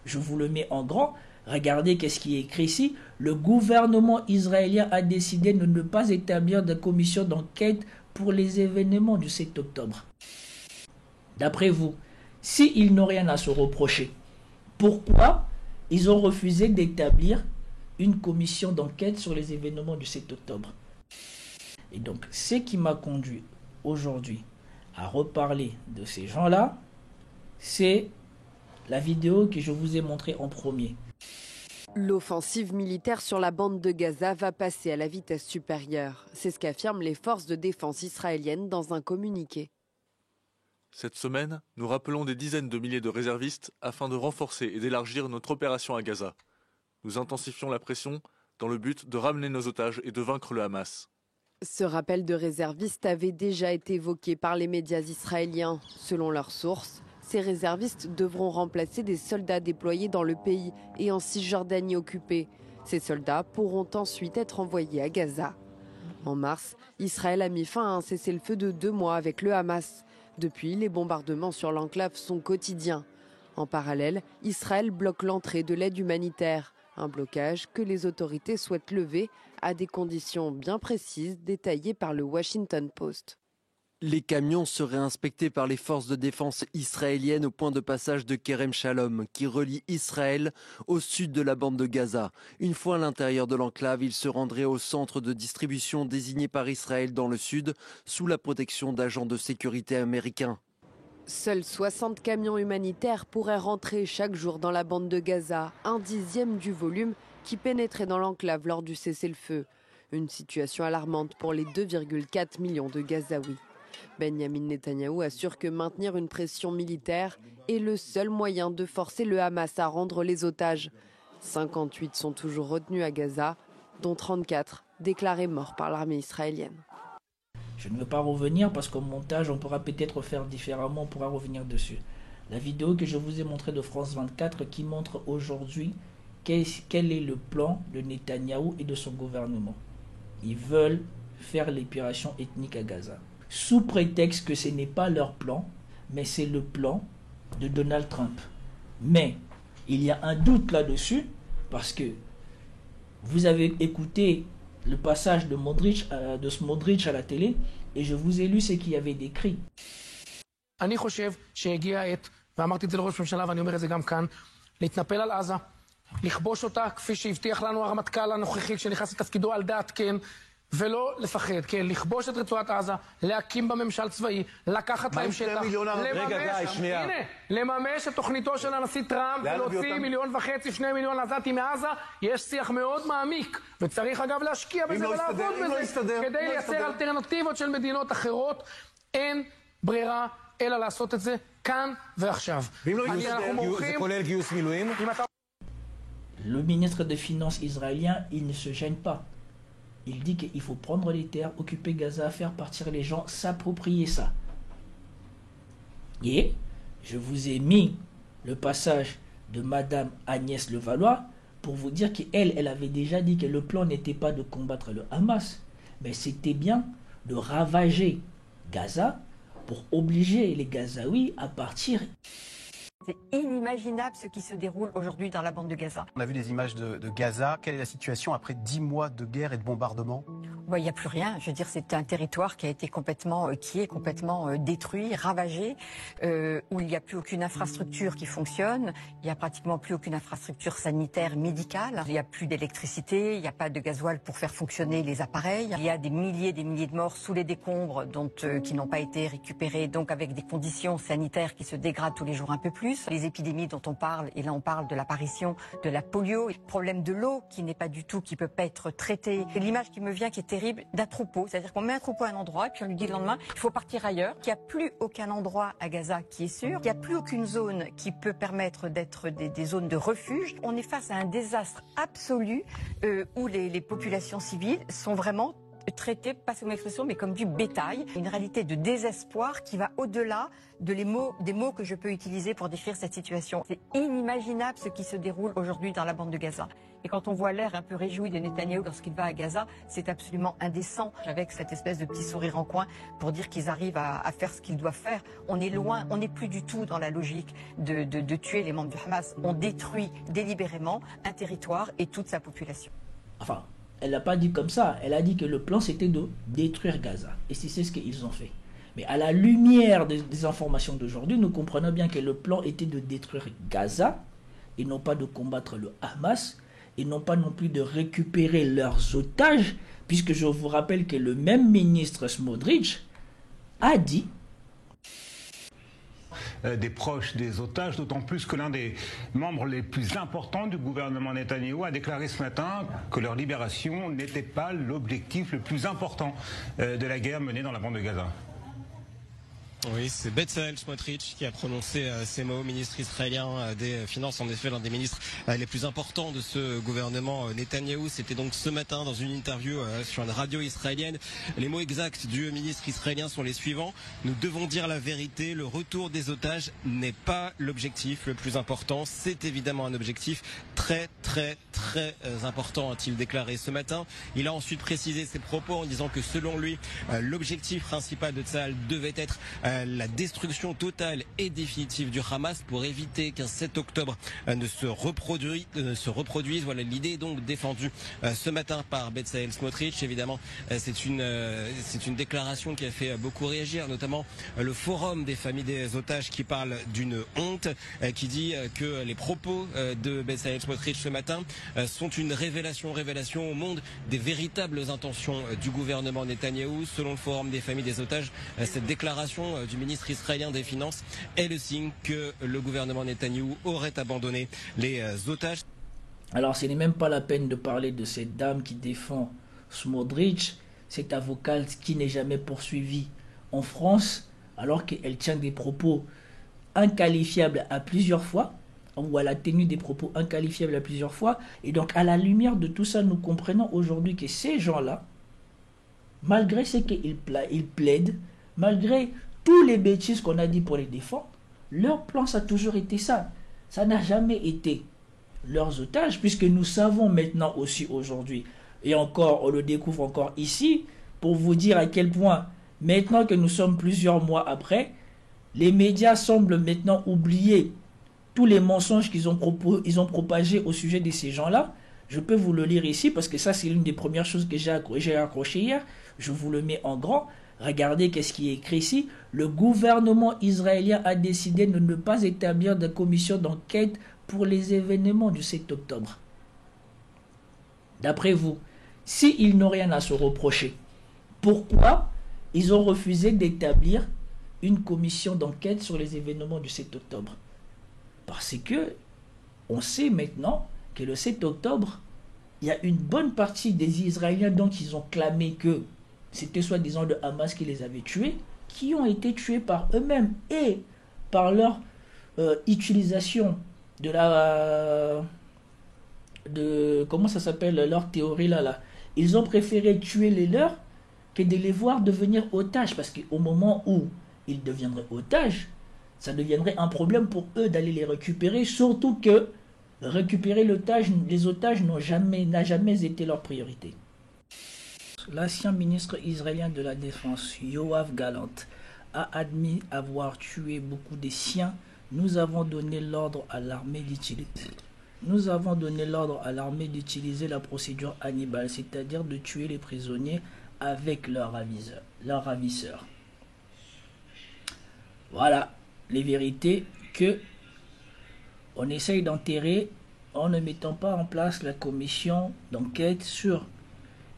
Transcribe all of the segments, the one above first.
Je vous le mets en grand. Regardez qu'est-ce qui est écrit ici. Le gouvernement israélien a décidé de ne pas établir de commission d'enquête pour les événements du 7 octobre. D'après vous, s'ils n'ont rien à se reprocher, pourquoi ils ont refusé d'établir une commission d'enquête sur les événements du 7 octobre? Et donc, ce qui m'a conduit aujourd'hui à reparler de ces gens-là, c'est la vidéo que je vous ai montrée en premier. L'offensive militaire sur la bande de Gaza va passer à la vitesse supérieure. C'est ce qu'affirment les forces de défense israéliennes dans un communiqué. Cette semaine, nous rappelons des dizaines de milliers de réservistes afin de renforcer et d'élargir notre opération à Gaza. Nous intensifions la pression dans le but de ramener nos otages et de vaincre le Hamas. Ce rappel de réservistes avait déjà été évoqué par les médias israéliens. Selon leurs sources, ces réservistes devront remplacer des soldats déployés dans le pays et en Cisjordanie occupée. Ces soldats pourront ensuite être envoyés à Gaza. En mars, Israël a mis fin à un cessez-le-feu de 2 mois avec le Hamas. Depuis, les bombardements sur l'enclave sont quotidiens. En parallèle, Israël bloque l'entrée de l'aide humanitaire. Un blocage que les autorités souhaitent lever à des conditions bien précises détaillées par le Washington Post. Les camions seraient inspectés par les forces de défense israéliennes au point de passage de Kerem Shalom, qui relie Israël au sud de la bande de Gaza. Une fois à l'intérieur de l'enclave, ils se rendraient au centre de distribution désigné par Israël dans le sud, sous la protection d'agents de sécurité américains. Seuls 60 camions humanitaires pourraient rentrer chaque jour dans la bande de Gaza, un dixième du volume qui pénétrait dans l'enclave lors du cessez-le-feu. Une situation alarmante pour les 2,4 millions de Gazaouis. Benjamin Netanyahou assure que maintenir une pression militaire est le seul moyen de forcer le Hamas à rendre les otages. 58 sont toujours retenus à Gaza, dont 34 déclarés morts par l'armée israélienne. Je ne veux pas revenir parce qu'au montage, on pourra peut-être faire différemment, on pourra revenir dessus. La vidéo que je vous ai montrée de France 24 qui montre aujourd'hui quel est le plan de Netanyahou et de son gouvernement. Ils veulent faire l'épuration ethnique à Gaza. Sous prétexte que ce n'est pas leur plan, mais c'est le plan de Donald Trump. Mais il y a un doute là-dessus, parce que vous avez écouté le passage de Smotrich à la télé, et je vous ai lu ce qu'il y avait décrit. אני חושב שהגיעה העת, ואמרתי את זה לראש ממשלה ואני אומר את זה גם כאן, להתנפל על עזה, לכבוש אותה כפי שהבטיח לנו הרמטכ"ל הנוכחי כשנכנס לתפקידו על דעת כן, ולא לפחד, כן, לכבוש את רצועת עזה, להקים בממשל צבאי, לקחת להם שטח, לממש את תוכניתו של הנשיא טראמפ, ולהוציא 1.5 מיליון, 2 מיליון עזתים מעזה. יש שיח מאוד מעמיק, וצריך אגב להשקיע בזה ולעבוד בזה, כדי לייצר אלטרנטיבות של מדינות אחרות. אין ברירה אלא לעשות את זה כאן ועכשיו. זה כולל גיוס מילואים? Le ministre des Finances israélien, il ne se gêne pas. Il dit qu'il faut prendre les terres, occuper Gaza, faire partir les gens, s'approprier ça. Et je vous ai mis le passage de Madame Agnès Levallois pour vous dire qu'elle, elle avait déjà dit que le plan n'était pas de combattre le Hamas, mais c'était bien de ravager Gaza pour obliger les Gazaouis à partir. C'est inimaginable ce qui se déroule aujourd'hui dans la bande de Gaza. On a vu des images de Gaza. Quelle est la situation après 10 mois de guerre et de bombardement? Il n'y a plus rien. Je veux dire, c'est un territoire qui a été complètement détruit, ravagé, où il n'y a plus aucune infrastructure qui fonctionne. Il n'y a pratiquement plus aucune infrastructure sanitaire, médicale. Il n'y a plus d'électricité. Il n'y a pas de gasoil pour faire fonctionner les appareils. Il y a des milliers de morts sous les décombres, qui n'ont pas été récupérés, donc avec des conditions sanitaires qui se dégradent tous les jours un peu plus. Les épidémies dont on parle, et là on parle de l'apparition de la polio, le problème de l'eau qui n'est pas du tout, qui peut pas être traité. C'est l'image qui me vient qui est terrible d'un troupeau, c'est-à-dire qu'on met un troupeau à un endroit et puis on lui dit le lendemain il faut partir ailleurs, qu'il n'y a plus aucun endroit à Gaza qui est sûr, qu'il n'y a plus aucune zone qui peut permettre d'être des zones de refuge. On est face à un désastre absolu où les populations civiles sont vraiment traités, passez mon expression, mais comme du bétail. Une réalité de désespoir qui va au-delà des mots que je peux utiliser pour décrire cette situation. C'est inimaginable ce qui se déroule aujourd'hui dans la bande de Gaza. Et quand on voit l'air un peu réjoui de Netanyahou lorsqu'il va à Gaza, c'est absolument indécent, avec cette espèce de petit sourire en coin pour dire qu'ils arrivent à faire ce qu'ils doivent faire. On est loin, on n'est plus du tout dans la logique de tuer les membres du Hamas. On détruit délibérément un territoire et toute sa population. Enfin, elle n'a pas dit comme ça. Elle a dit que le plan, c'était de détruire Gaza. Et c'est ce qu'ils ont fait. Mais à la lumière des informations d'aujourd'hui, nous comprenons bien que le plan était de détruire Gaza et non pas de combattre le Hamas et non pas non plus de récupérer leurs otages, puisque je vous rappelle que le même ministre Smotrich a dit des proches des otages, d'autant plus que l'un des membres les plus importants du gouvernement Netanyahou a déclaré ce matin que leur libération n'était pas l'objectif le plus important de la guerre menée dans la bande de Gaza. Oui, c'est Bezalel Smotrich qui a prononcé ces mots, ministre israélien des Finances, en effet l'un des ministres les plus importants de ce gouvernement Netanyahou. C'était donc ce matin dans une interview sur une radio israélienne. Les mots exacts du ministre israélien sont les suivants: nous devons dire la vérité, le retour des otages n'est pas l'objectif le plus important. C'est évidemment un objectif très important, a-t-il déclaré ce matin. Il a ensuite précisé ses propos en disant que selon lui, l'objectif principal de Tsahal devait être la destruction totale et définitive du Hamas pour éviter qu'un 7 octobre ne se reproduise. Voilà, l'idée est donc défendue ce matin par Bezalel Smotrich. Évidemment, c'est une déclaration qui a fait beaucoup réagir, notamment le Forum des familles des otages qui parle d'une honte, qui dit que les propos de Bezalel Smotrich ce matin sont une révélation au monde des véritables intentions du gouvernement Netanyahou. Selon le Forum des familles des otages, cette déclaration du ministre israélien des Finances est le signe que le gouvernement Netanyahou aurait abandonné les otages. Alors ce n'est même pas la peine de parler de cette dame qui défend Smotrich, cette avocate qui n'est jamais poursuivie en France, alors qu'elle tient des propos inqualifiables à plusieurs fois, ou elle a tenu des propos inqualifiables à plusieurs fois. Et donc à la lumière de tout ça, nous comprenons aujourd'hui que ces gens-là, malgré ce qu'ils plaident, malgré tous les bêtises qu'on a dit pour les défendre, leur plan, ça a toujours été ça. Ça n'a jamais été leurs otages, puisque nous savons maintenant aussi aujourd'hui, et encore, on le découvre encore ici, pour vous dire à quel point, maintenant que nous sommes plusieurs mois après, les médias semblent maintenant oublier tous les mensonges qu'ils ont propagés au sujet de ces gens-là. Je peux vous le lire ici, parce que ça, c'est l'une des premières choses que j'ai accroché hier. Je vous le mets en grand. Regardez qu'est-ce qui est écrit ici. Le gouvernement israélien a décidé de ne pas établir de commission d'enquête pour les événements du 7 octobre. D'après vous, s'ils n'ont rien à se reprocher, pourquoi ils ont refusé d'établir une commission d'enquête sur les événements du 7 octobre? Parce que on sait maintenant que le 7 octobre, il y a une bonne partie des Israéliens dont ils ont clamé que c'était soi-disant le Hamas qui les avait tués, qui ont été tués par eux-mêmes et par leur utilisation de comment ça s'appelle, leur théorie là. Ils ont préféré tuer les leurs que de les voir devenir otages, parce qu'au moment où ils deviendraient otages, ça deviendrait un problème pour eux d'aller les récupérer, surtout que récupérer les otages n'a jamais été leur priorité. L'ancien ministre israélien de la Défense, Yoav Gallant, a admis avoir tué beaucoup de siens. Nous avons donné l'ordre à l'armée d'utiliser la procédure Hannibal, c'est-à-dire de tuer les prisonniers avec leurs ravisseurs. Voilà les vérités que on essaye d'enterrer en ne mettant pas en place la commission d'enquête sur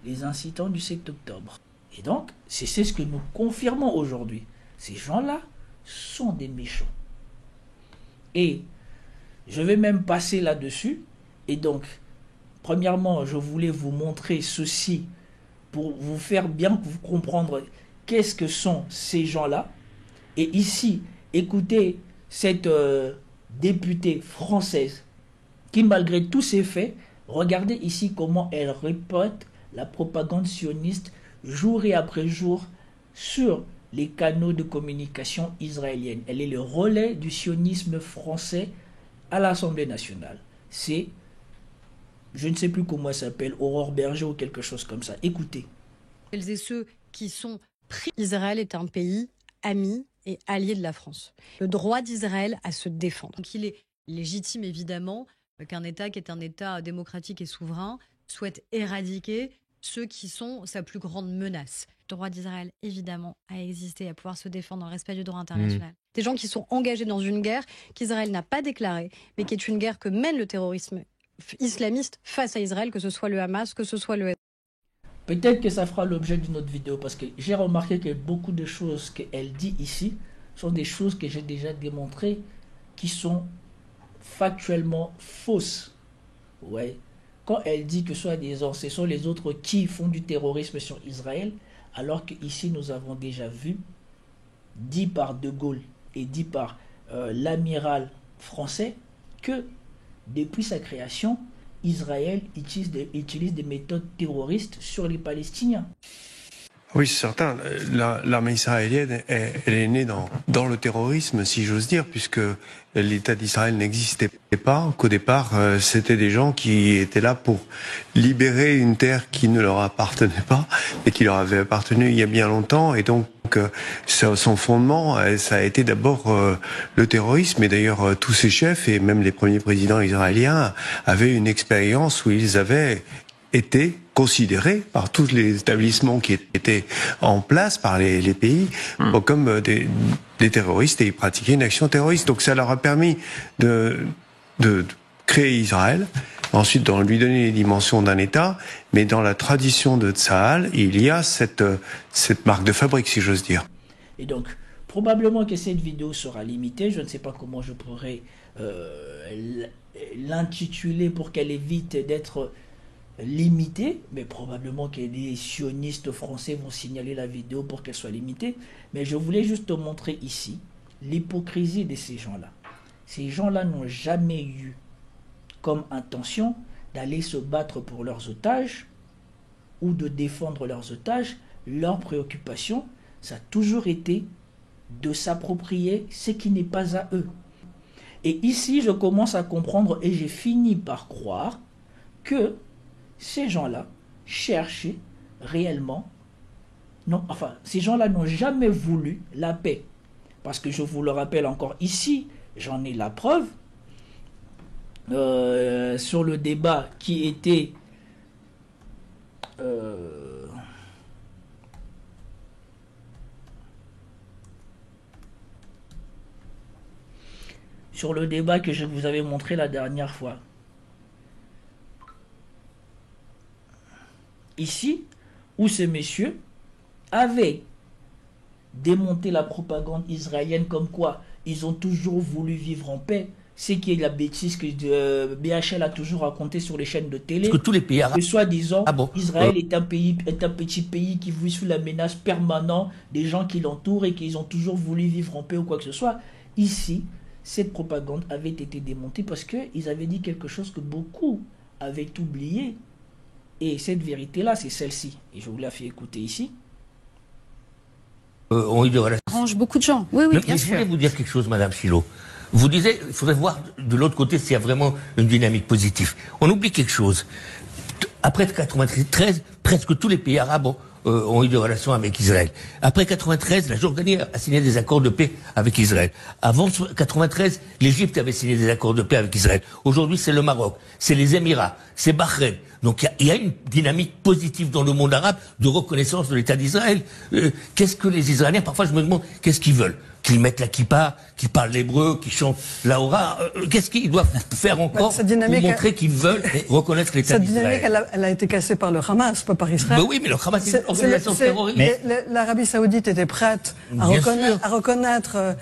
les incidents du 7 octobre. Et donc, c'est ce que nous confirmons aujourd'hui. Ces gens-là sont des méchants. Et je vais même passer là-dessus. Et donc, premièrement, je voulais vous montrer ceci pour vous faire bien comprendre qu'est-ce que sont ces gens-là. Et ici, écoutez cette députée française qui, malgré tous ces faits, regardez ici comment elle répète la propagande sioniste jour et après jour sur les canaux de communication israélienne. Elle est le relais du sionisme français à l'Assemblée nationale. C'est, je ne sais plus comment elle s'appelle, Aurore Berger ou quelque chose comme ça. Écoutez. Celles et ceux qui sont pris. Israël est un pays ami et allié de la France. Le droit d'Israël à se défendre. Donc il est légitime évidemment qu'un État qui est un État démocratique et souverain souhaite éradiquer ceux qui sont sa plus grande menace. Le droit d'Israël, évidemment, a existé, à pouvoir se défendre en respect du droit international. Des gens qui sont engagés dans une guerre qu'Israël n'a pas déclarée, mais qui est une guerre que mène le terrorisme islamiste face à Israël, que ce soit le Hamas, que ce soit le... Peut-être que ça fera l'objet d'une autre vidéo, parce que j'ai remarqué que beaucoup de choses qu'elle dit ici sont des choses que j'ai déjà démontrées, qui sont factuellement fausses. Ouais. Quand elle dit que soi-disant, ce sont les autres qui font du terrorisme sur Israël, alors qu'ici nous avons déjà vu, dit par De Gaulle et dit par l'amiral français, que depuis sa création, Israël utilise des méthodes terroristes sur les Palestiniens. Oui, c'est certain. L'armée israélienne, elle est née dans le terrorisme, si j'ose dire, puisque l'État d'Israël n'existait pas. Qu'au départ, c'était des gens qui étaient là pour libérer une terre qui ne leur appartenait pas, et qui leur avait appartenu il y a bien longtemps. Et donc, son fondement, ça a été d'abord le terrorisme. Et d'ailleurs, tous ces chefs, et même les premiers présidents israéliens, avaient une expérience où ils avaient été considérés par tous les établissements qui étaient en place, par les pays, comme des terroristes, et ils pratiquaient une action terroriste. Donc ça leur a permis de créer Israël, ensuite de lui donner les dimensions d'un État, mais dans la tradition de Tsahal, il y a cette marque de fabrique, si j'ose dire. Et donc, probablement que cette vidéo sera limitée, je ne sais pas comment je pourrais l'intituler pour qu'elle évite d'être limitée, mais probablement que des sionistes français vont signaler la vidéo pour qu'elle soit limitée. Mais je voulais juste te montrer ici l'hypocrisie de ces gens-là. Ces gens-là n'ont jamais eu comme intention d'aller se battre pour leurs otages ou de défendre leurs otages. Leur préoccupation, ça a toujours été de s'approprier ce qui n'est pas à eux. Et ici, je commence à comprendre et j'ai fini par croire que ces gens-là cherchaient réellement, non, enfin, ces gens-là n'ont jamais voulu la paix. Parce que je vous le rappelle encore ici, j'en ai la preuve, sur le débat qui était sur le débat que je vous avais montré la dernière fois. Ici, où ces messieurs avaient démonté la propagande israélienne comme quoi ils ont toujours voulu vivre en paix, c'est qui est la bêtise que BHL a toujours raconté sur les chaînes de télé. Parce que tous les pays arabes... Que soi-disant, Israël est un petit pays qui vit sous la menace permanente des gens qui l'entourent et qu'ils ont toujours voulu vivre en paix ou quoi que ce soit. Ici, cette propagande avait été démontée parce qu'ils avaient dit quelque chose que beaucoup avaient oublié. Et cette vérité-là, c'est celle-ci. Et je vous la fais écouter ici. Ont eu de relations. Arrange beaucoup de gens. Oui, oui, bien sûr. Je voulais vous dire quelque chose, Madame Chilo. Vous disiez, il faudrait voir de l'autre côté s'il y a vraiment une dynamique positive. On oublie quelque chose. Après 1993, presque tous les pays arabes ont eu des relations avec Israël. Après 1993, la Jordanie a signé des accords de paix avec Israël. Avant 1993, l'Égypte avait signé des accords de paix avec Israël. Aujourd'hui, c'est le Maroc, c'est les Émirats, c'est Bahreïn. Donc il y a une dynamique positive dans le monde arabe de reconnaissance de l'État d'Israël. Qu'est-ce que les Israéliens, parfois je me demande, qu'est-ce qu'ils veulent ? Qu'ils mettent la kippa, qu'ils parlent l'hébreu, qu'ils chantent la hora. Qu'est-ce qu'ils doivent faire encore pour montrer qu'ils veulent reconnaître l'État d'Israël ? Cette dynamique, elle a été cassée par le Hamas, pas par Israël. Ben oui, mais le Hamas, c'est une organisation terroriste. L'Arabie Saoudite était prête à reconnaître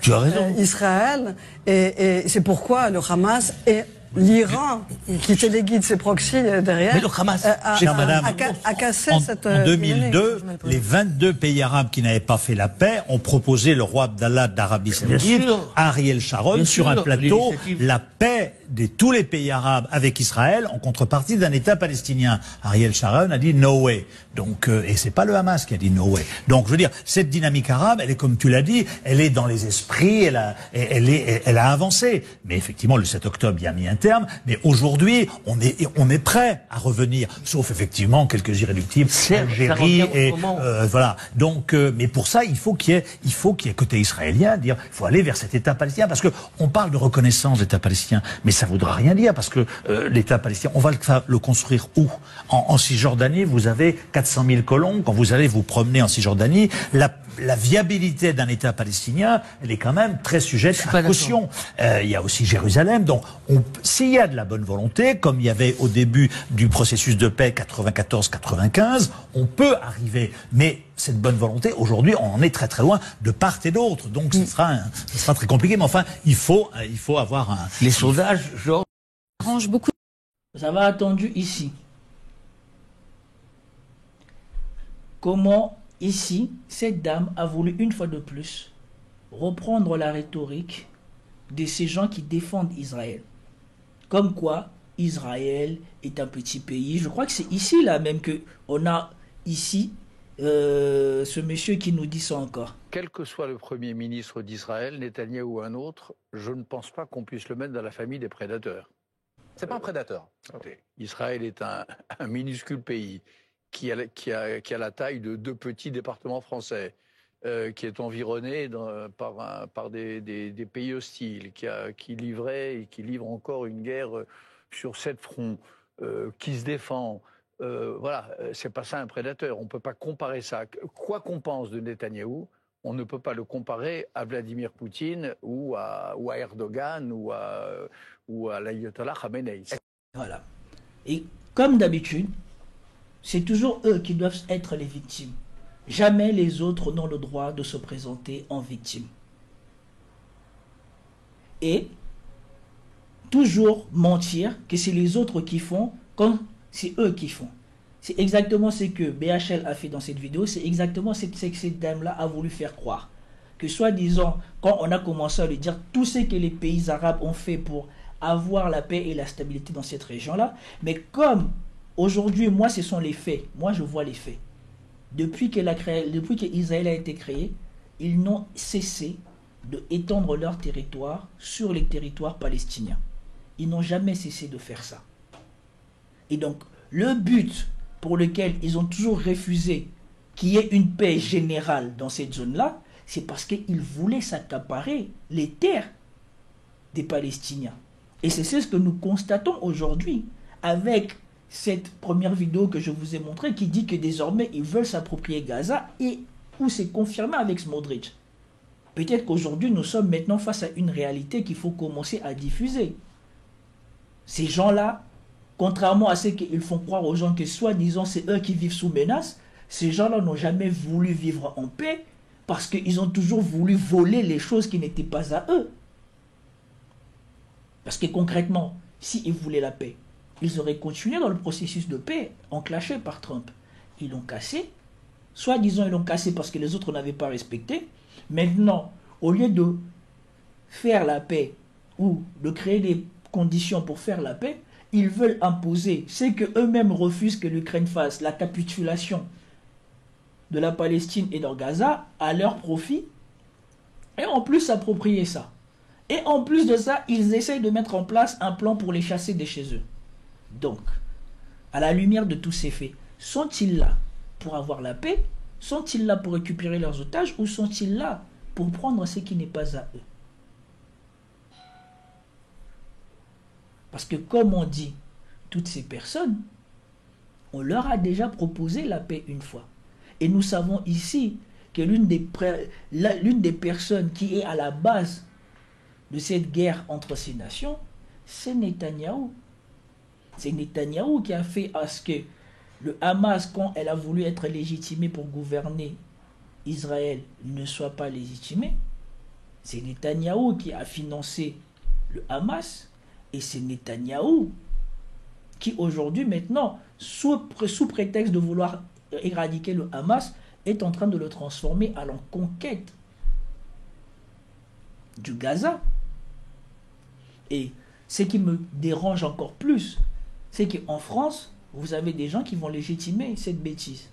Israël. Et c'est pourquoi le Hamas est l'Iran, qui téléguide ses proxys derrière, Mais le Hamas, a cassé cette... En 2002, les 22 pays arabes qui n'avaient pas fait la paix ont proposé le roi Abdallah d'Arabie Saoudite, Ariel Sharon, sur un plateau, la paix de tous les pays arabes avec Israël en contrepartie d'un État palestinien. Ariel Sharon a dit no way. Donc, et c'est pas le Hamas qui a dit no way. Donc, je veux dire, cette dynamique arabe, elle est, comme tu l'as dit, elle est dans les esprits, elle a avancé. Mais effectivement, le 7 octobre, il y a mis un terme. Mais aujourd'hui, on est prêt à revenir, sauf effectivement quelques irréductibles, Algérie et voilà. Donc, mais pour ça, il faut qu'il y ait côté israélien, dire, il faut aller vers cet État palestinien, parce que on parle de reconnaissance d'État palestinien, mais ça voudra rien dire, parce que l'État palestinien, on va le construire où? En Cisjordanie, vous avez 400 000 colons. Quand vous allez vous promener en Cisjordanie, la viabilité d'un État palestinien, elle est quand même très sujette à caution. Il y a aussi Jérusalem. Donc, s'il y a de la bonne volonté, comme il y avait au début du processus de paix 94-95, on peut arriver. Mais cette bonne volonté, aujourd'hui, on en est très très loin de part et d'autre. Donc, ce sera très compliqué. Mais enfin, il faut avoir un... Les sondages, genre... Arrange beaucoup. Vous avez attendu ici. Comment, ici, cette dame a voulu une fois de plus reprendre la rhétorique de ces gens qui défendent Israël. Comme quoi, Israël est un petit pays. Je crois que c'est ici, là même, qu'on a ici ce monsieur qui nous dit ça encore. Quel que soit le Premier ministre d'Israël, Netanyahou ou un autre, je ne pense pas qu'on puisse le mettre dans la famille des prédateurs. C'est pas un prédateur. Israël est un minuscule pays qui a la taille de 2 petits départements français, qui est environné par des pays hostiles, qui livrait et qui livre encore une guerre sur 7 fronts, qui se défend. Voilà, c'est pas ça un prédateur. On peut pas comparer ça. Quoi qu'on pense de Netanyahou, on ne peut pas le comparer à Vladimir Poutine ou à Erdogan ou à l'ayatollah Khamenei. Voilà. Et comme d'habitude, c'est toujours eux qui doivent être les victimes. Jamais les autres n'ont le droit de se présenter en victime. Et toujours mentir que c'est les autres qui font quand c'est eux qui font. C'est exactement ce que BHL a fait dans cette vidéo, c'est exactement ce que cette dame-là a voulu faire croire. Que soi-disant, quand on a commencé à lui dire tout ce que les pays arabes ont fait pour avoir la paix et la stabilité dans cette région-là, mais comme aujourd'hui, moi, ce sont les faits. Moi, je vois les faits. Depuis qu'Israël a été créé, ils n'ont cessé d'étendre leur territoire sur les territoires palestiniens. Ils n'ont jamais cessé de faire ça. Et donc, le but pour lequel ils ont toujours refusé qu'il y ait une paix générale dans cette zone-là, c'est parce qu'ils voulaient s'accaparer les terres des Palestiniens. Et c'est ce que nous constatons aujourd'hui avec cette première vidéo que je vous ai montrée qui dit que désormais ils veulent s'approprier Gaza et où c'est confirmé avec Smotrich. Peut-être qu'aujourd'hui nous sommes maintenant face à une réalité qu'il faut commencer à diffuser. Ces gens-là, contrairement à ce qu'ils font croire aux gens que soi-disant c'est eux qui vivent sous menace, ces gens-là n'ont jamais voulu vivre en paix parce qu'ils ont toujours voulu voler les choses qui n'étaient pas à eux. Parce que concrètement, s'ils voulaient la paix, ils auraient continué dans le processus de paix enclenché par Trump. Ils l'ont cassé. Soi-disant, ils l'ont cassé parce que les autres n'avaient pas respecté. Maintenant, au lieu de faire la paix ou de créer des conditions pour faire la paix, ils veulent imposer ce qu'eux-mêmes refusent que l'Ukraine fasse, la capitulation de la Palestine et de Gaza à leur profit, et en plus s'approprier ça. Et en plus de ça, ils essayent de mettre en place un plan pour les chasser de chez eux. Donc, à la lumière de tous ces faits, sont-ils là pour avoir la paix? Sont-ils là pour récupérer leurs otages? Ou sont-ils là pour prendre ce qui n'est pas à eux? Parce que comme on dit, toutes ces personnes, on leur a déjà proposé la paix une fois. Et nous savons ici que l'une des personnes qui est à la base de cette guerre entre ces nations, c'est Netanyahou. C'est Netanyahou qui a fait à ce que le Hamas, quand elle a voulu être légitimée pour gouverner Israël, ne soit pas légitimée. C'est Netanyahou qui a financé le Hamas. Et c'est Netanyahou qui aujourd'hui, maintenant, sous prétexte de vouloir éradiquer le Hamas, est en train de le transformer à la conquête du Gaza. Et ce qui me dérange encore plus, c'est qu'en France, vous avez des gens qui vont légitimer cette bêtise.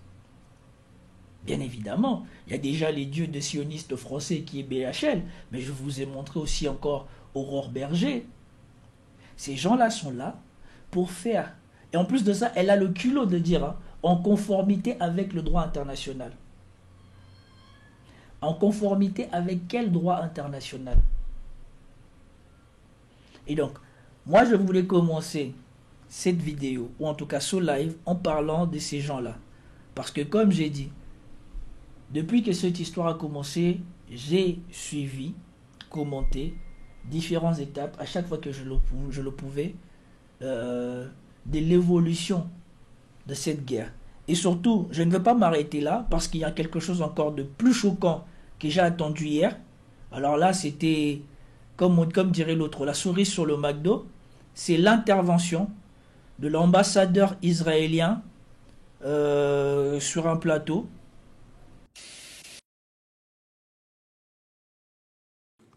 Bien évidemment, il y a déjà les dieux des sionistes français qui est BHL, mais je vous ai montré aussi encore Aurore Berger. Ces gens-là sont là pour faire, et en plus de ça, elle a le culot de dire, hein, en conformité avec le droit international. En conformité avec quel droit international? Et donc, moi je voulais commencer cette vidéo, ou en tout cas ce live, en parlant de ces gens-là. Parce que comme j'ai dit, depuis que cette histoire a commencé, j'ai suivi, commenté différentes étapes, à chaque fois que je le pouvais, de l'évolution de cette guerre. Et surtout, je ne veux pas m'arrêter là, parce qu'il y a quelque chose encore de plus choquant que j'ai attendu hier. Alors là, c'était, comme dirait l'autre, la souris sur le McDo. C'est l'intervention de l'ambassadeur israélien sur un plateau.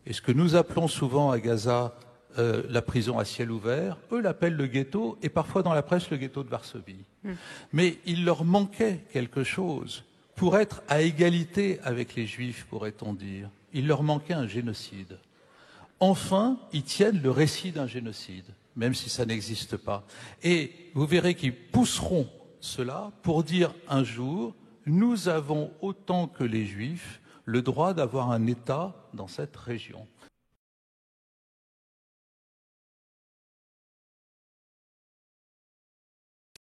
Et ce que nous appelons souvent à Gaza la prison à ciel ouvert, eux l'appellent le ghetto, et parfois dans la presse le ghetto de Varsovie. Mais il leur manquait quelque chose pour être à égalité avec les Juifs, pourrait-on dire. Il leur manquait un génocide. Enfin, ils tiennent le récit d'un génocide, même si ça n'existe pas. Et vous verrez qu'ils pousseront cela pour dire un jour, nous avons autant que les Juifs le droit d'avoir un État dans cette région.